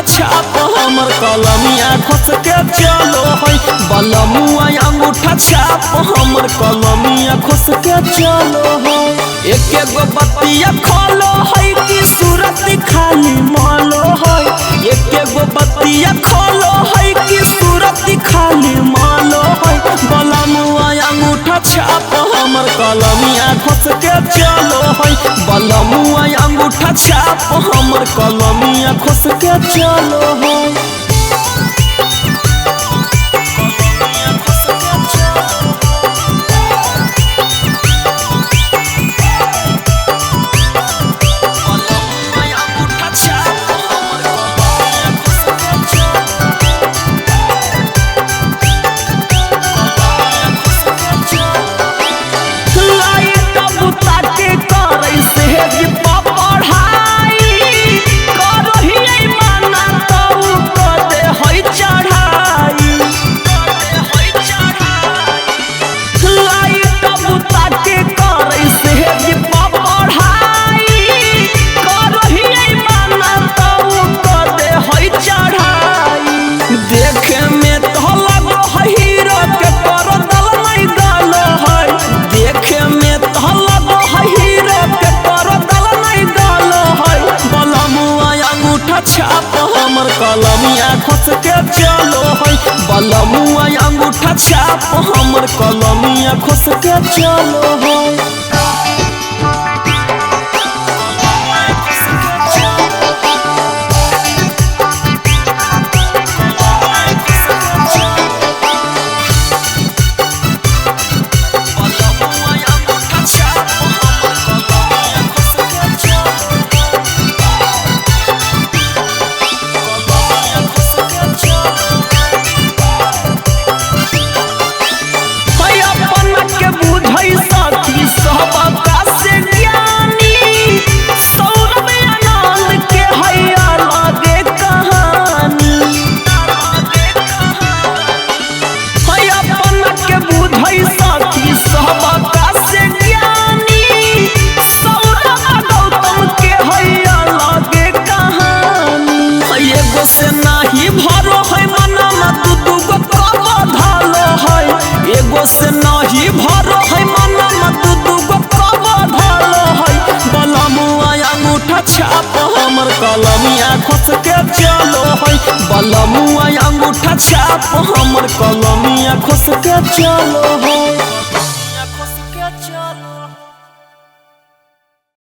छाप हमर कलमिया खोस के चलो है बलमुआ अंगूठा छाप हमर कलमिया खोस के चलो है। एक गो बतिया खोलो है कि सूरत खाली मालो है। एक गो बतिया खोलो है कि सूरत खाली मालो है। बलमुआ अंगूठा छाप हमर कलमिया खोस के चलो है बलमुआ अंगूठा छाप हमर कलमिया खोस के चलो है। देखे में तो लगो है हीरो के परदल नहीं डालो है। देखे में तो लगो है हीरो के परदल नहीं डालो है। बलमुआ अंगूठा छाप हमर कलमिया खोस के चलो है बलमुआ अंगूठा छाप हमर कलमिया खोस के चलो है। से नाही भरो है मनमा दू गो कब धालो है। एगो से नाही भरो है मनमा दू गो कब धालो है। बलमुआ अंगूठा छाप हमर कलमिया खोस के चलो है बलमुआ अंगूठा छाप हमर कलमिया खोस के चलो है।